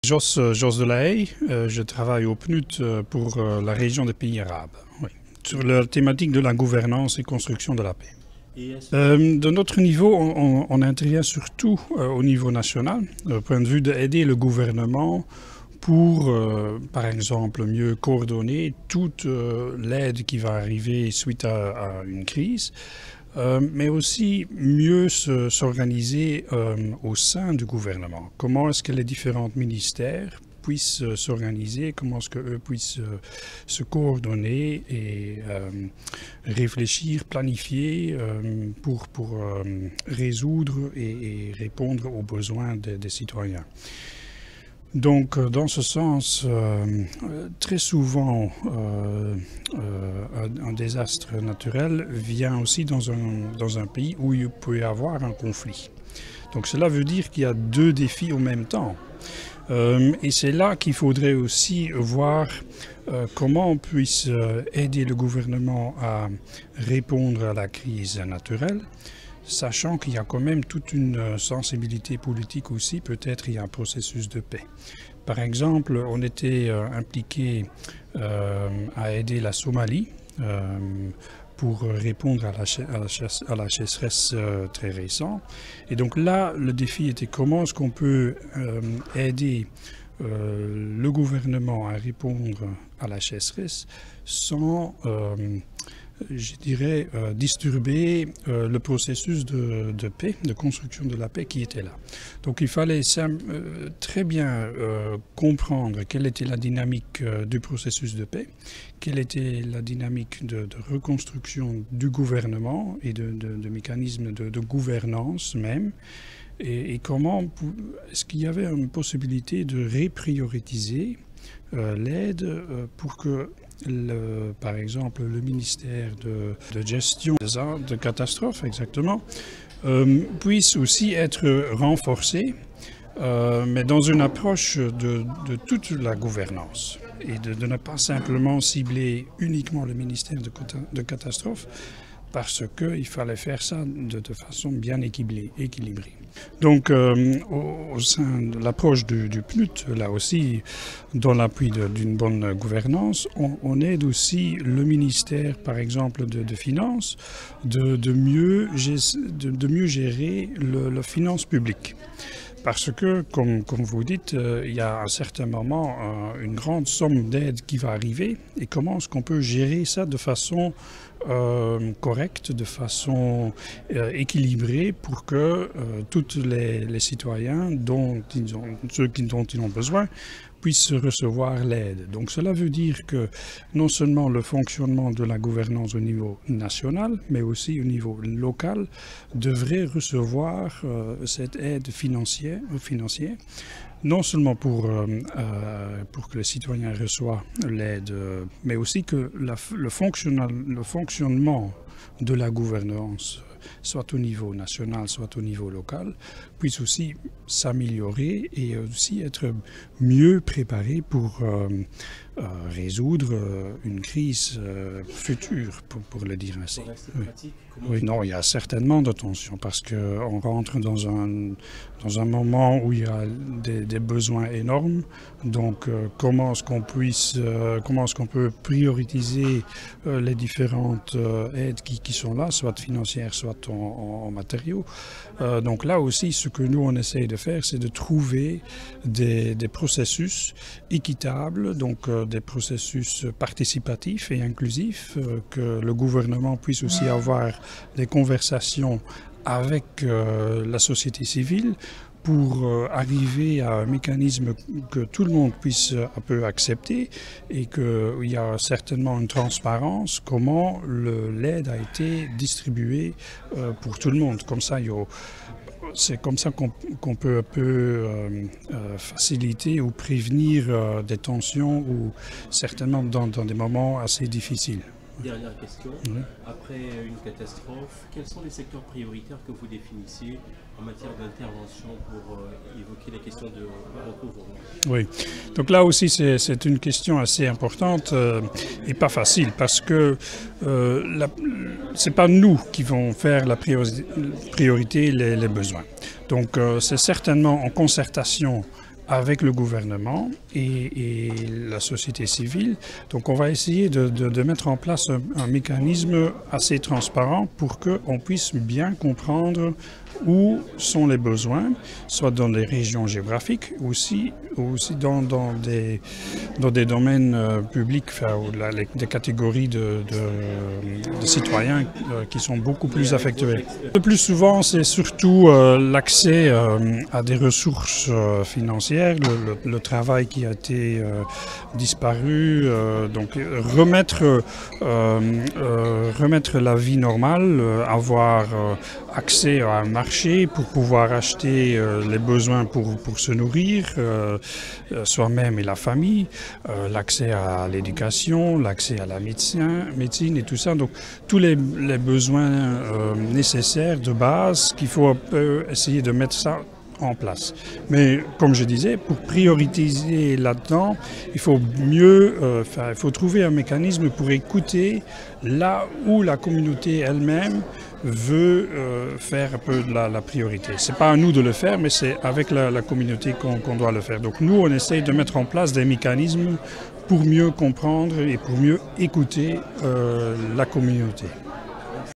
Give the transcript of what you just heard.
Jos de la Haye, je travaille au PNUD pour la région des pays arabes, oui, sur la thématique de la gouvernance et construction de la paix. De notre niveau, on intervient surtout au niveau national, au point de vue d'aider le gouvernement pour, par exemple, mieux coordonner toute l'aide qui va arriver suite à une crise, mais aussi mieux s'organiser au sein du gouvernement. Comment est-ce que les différents ministères puissent s'organiser, comment est-ce qu'eux puissent se coordonner et réfléchir, planifier pour résoudre et répondre aux besoins des citoyens. Donc, dans ce sens, très souvent, un désastre naturel vient aussi dans un pays où il peut y avoir un conflit. Donc, cela veut dire qu'il y a deux défis en même temps. Et c'est là qu'il faudrait aussi voir comment on puisse aider le gouvernement à répondre à la crise naturelle, sachant qu'il y a quand même toute une sensibilité politique aussi, peut-être il y a un processus de paix. Par exemple, on était impliqué à aider la Somalie pour répondre à la sécheresse très récente. Et donc là, le défi était comment est-ce qu'on peut aider le gouvernement à répondre à la sécheresse sans je dirais, disturber le processus de paix, de construction de la paix qui était là. Donc il fallait très bien comprendre quelle était la dynamique du processus de paix, quelle était la dynamique de reconstruction du gouvernement et de mécanismes de gouvernance même, et comment est-ce qu'il y avait une possibilité de réprioriser l'aide pour que par exemple, le ministère de gestion de catastrophes, exactement, puisse aussi être renforcé, mais dans une approche de toute la gouvernance et de ne pas simplement cibler uniquement le ministère de catastrophes, parce qu'il fallait faire ça de façon bien équilibrée. Donc, au sein de l'approche du PNUD, là aussi, dans l'appui d'une bonne gouvernance, on aide aussi le ministère, par exemple, de Finances, de mieux gérer la finance publique. Parce que, comme vous dites, il y a à un certain moment une grande somme d'aide qui va arriver. Et comment est-ce qu'on peut gérer ça de façon correcte, de façon équilibrée pour que tous les citoyens, ceux dont ils ont besoin, puissent recevoir l'aide. Donc cela veut dire que non seulement le fonctionnement de la gouvernance au niveau national, mais aussi au niveau local, devrait recevoir cette aide financière, non seulement pour que les citoyens reçoivent l'aide, mais aussi que le fonctionnement de la gouvernance, soit au niveau national, soit au niveau local, puisse aussi s'améliorer et aussi être mieux préparé pour résoudre une crise future, pour le dire ainsi. Oui, non, il y a certainement de tensions parce qu'on rentre dans un moment où il y a des besoins énormes. Donc, comment est-ce qu'on peut prioriser les différentes aides qui sont là, soit financières, soit en matériaux. Donc là aussi, ce que nous on essaye de faire, c'est de trouver des processus équitables, donc des processus participatifs et inclusifs, que le gouvernement puisse aussi avoir des conversations avec la société civile pour arriver à un mécanisme que tout le monde puisse un peu accepter et qu'il y a certainement une transparence, comment l'aide a été distribuée pour tout le monde. Comme ça, c'est comme ça qu'on peut un peu faciliter ou prévenir des tensions ou certainement dans des moments assez difficiles. Dernière question. Oui. Après une catastrophe, quels sont les secteurs prioritaires que vous définissez en matière d'intervention pour évoquer les questions de recouvrement? Oui, donc là aussi c'est une question assez importante et pas facile parce que c'est pas nous qui vont faire la priorité les besoins. Donc c'est certainement en concertation avec le gouvernement et la société civile. Donc on va essayer de mettre en place un mécanisme assez transparent pour qu'on puisse bien comprendre où sont les besoins, soit dans les régions géographiques, aussi dans des domaines publics, enfin, des catégories de citoyens qui sont beaucoup plus affectés. Le plus souvent, c'est surtout l'accès à des ressources financières, le travail qui a été disparu, donc remettre la vie normale, avoir accès à un marché pour pouvoir acheter les besoins pour se nourrir, soi-même et la famille, l'accès à l'éducation, l'accès à la médecine et tout ça. Donc tous les besoins nécessaires de base qu'il faut essayer de mettre ça en place. Mais comme je disais, pour prioriser là-dedans, il faut il faut trouver un mécanisme pour écouter là où la communauté elle-même veut faire un peu de la priorité. C'est pas à nous de le faire, mais c'est avec la communauté qu'on doit le faire. Donc nous, on essaye de mettre en place des mécanismes pour mieux comprendre et pour mieux écouter la communauté.